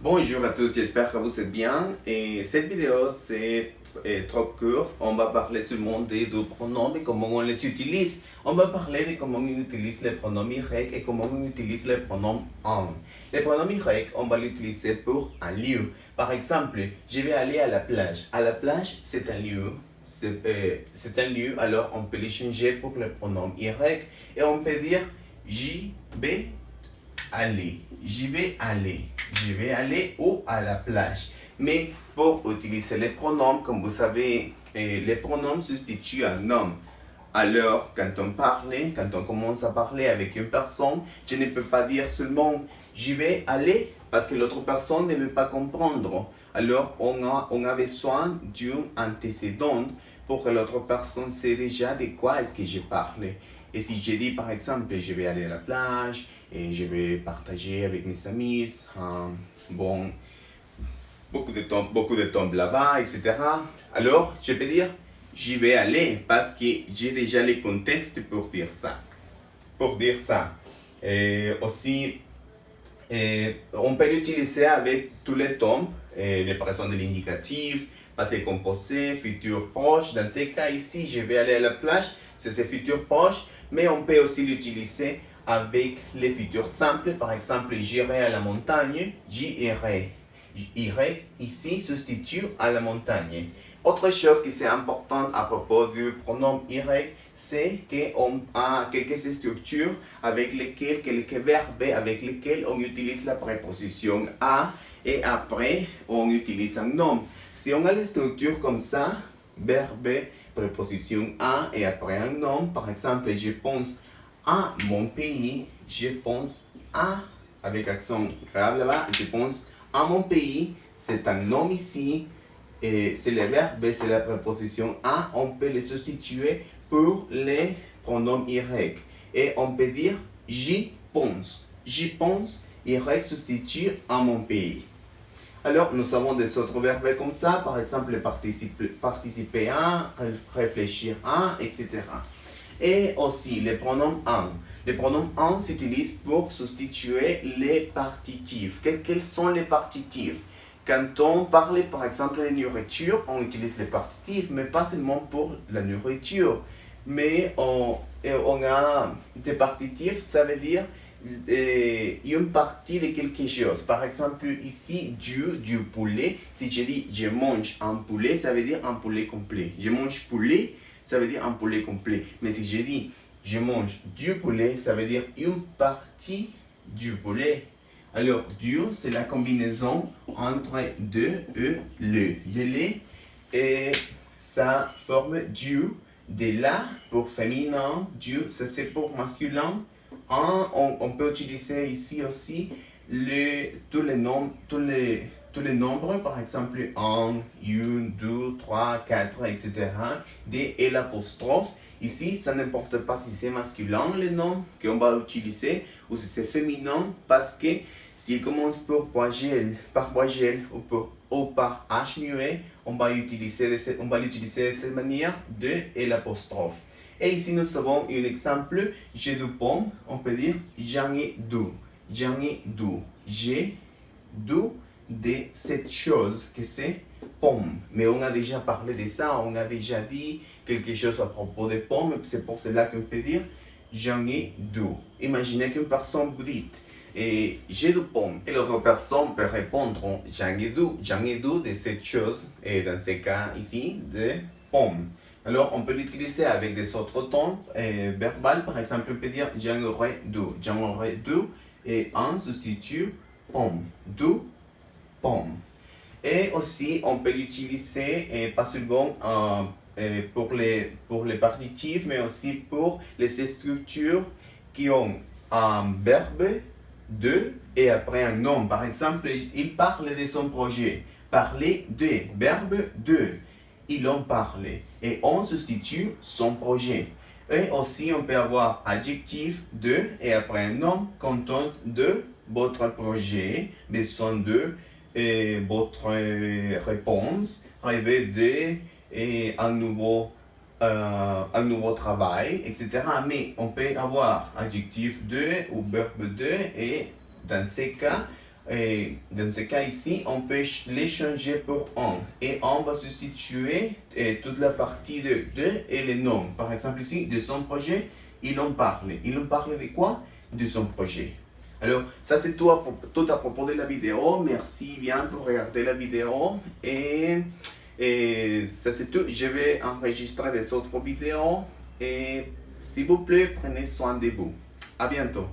Bonjour à tous, j'espère que vous êtes bien. Et cette vidéo, c'est trop court. On va parler seulement des deux pronoms et comment on les utilise. On va parler de comment on utilise les pronoms Y et comment on utilise les pronoms en. Les pronoms Y, on va l'utiliser pour un lieu. Par exemple, je vais aller à la plage. À la plage, c'est un lieu. C'est un lieu, alors on peut les changer pour le pronom Y et on peut dire j'y vais aller, j'y vais aller, je vais aller ou à la plage. Mais pour utiliser les pronoms, comme vous savez, les pronoms substituent un nom. Alors, quand on commence à parler avec une personne, je ne peux pas dire seulement j'y vais aller parce que l'autre personne ne veut pas comprendre. Alors, on a besoin d'un antécédent pour que l'autre personne sait déjà de quoi est-ce que je parle. Et si je dis par exemple, je vais aller à la plage et je vais partager avec mes amis, beaucoup de temps là-bas, etc. Alors, je peux dire, j'y vais aller parce que j'ai déjà les contextes pour dire ça. Et aussi, on peut l'utiliser avec tous les temps, les présents de l'indicatif, passé composé, futur proche. Dans ces cas ici, je vais aller à la plage, c'est ce futur proche, mais on peut aussi l'utiliser avec les futurs simples. Par exemple, j'irai à la montagne, j'irai. Y ici substitue à la montagne. Autre chose qui est importante à propos du pronom Y, c'est qu'on a quelques structures avec lesquelles, quelques verbes avec lesquels on utilise la préposition à et après on utilise un nom. Si on a les structures comme ça, verbe, préposition à et après un nom, par exemple, je pense à mon pays, je pense à, avec accent grave là-bas, je pense à mon pays, c'est un nom ici, et c'est le verbe, c'est la préposition à, on peut les substituer pour les pronoms Y. Et on peut dire j'y pense, Y substitue à mon pays. Alors, nous avons des autres verbes comme ça, par exemple, participer à, réfléchir à, etc. Et aussi, les pronoms en. Les pronoms en s'utilisent pour substituer les partitifs. Quels sont les partitifs? Quand on parle, par exemple, de nourriture, on utilise les partitifs, mais pas seulement pour la nourriture. Mais on a des partitifs, ça veut dire une partie de quelque chose. Par exemple, ici, du poulet. Si je dis je mange un poulet, ça veut dire un poulet complet. Je mange poulet, ça veut dire un poulet complet. Mais si je dis je mange du poulet, ça veut dire une partie du poulet. Alors, du, c'est la combinaison entre deux et le. Le lait, et ça forme du. De là, pour féminin, du, ça c'est pour masculin. On peut utiliser ici aussi tous les nombres, par exemple 1, 1, 2, 3, 4, etc. Des et l'apostrophe. Ici, ça n'importe pas si c'est masculin le nom qu'on va utiliser ou si c'est féminin, parce que s'il commence par voyelle ou par H muet, on va l'utiliser de cette manière, de et l'apostrophe. Et ici, nous avons un exemple. J'ai du pomme, on peut dire j'en ai deux. J'en ai deux. J'ai deux de cette chose que c'est pomme. Mais on a déjà parlé de ça, on a déjà dit quelque chose à propos des pommes. C'est pour cela qu'on peut dire j'en ai deux. Imaginez qu'une personne vous dit et j'ai deux pommes. Et l'autre personne peut répondre j'en ai deux de cette chose. Et dans ce cas ici, de pommes. Alors, on peut l'utiliser avec des autres tons verbales. Par exemple, on peut dire j'en aurai deux. J'en aurai deux et un substitue pomme. Deux pommes. Et aussi, on peut l'utiliser pas seulement pour les partitifs, mais aussi pour les structures qui ont un verbe de et après un nom. Par exemple, il parle de son projet. Parler de, verbe de. Il en parle et on substitue son projet. Et aussi, on peut avoir adjectif de et après un nom, content de votre projet, besoin de votre réponse, rêver de et un nouveau travail, etc. Mais on peut avoir adjectif de ou verbe de et dans ces cas, Et dans ce cas ici, on peut les changer pour on. Et on va substituer toute la partie de et les noms. Par exemple ici, de son projet, il en parle. Il en parle de quoi? De son projet. Alors, ça c'est tout à propos de la vidéo. Merci bien pour regarder la vidéo. Et ça c'est tout. Je vais enregistrer des autres vidéos. Et s'il vous plaît, prenez soin de vous. À bientôt.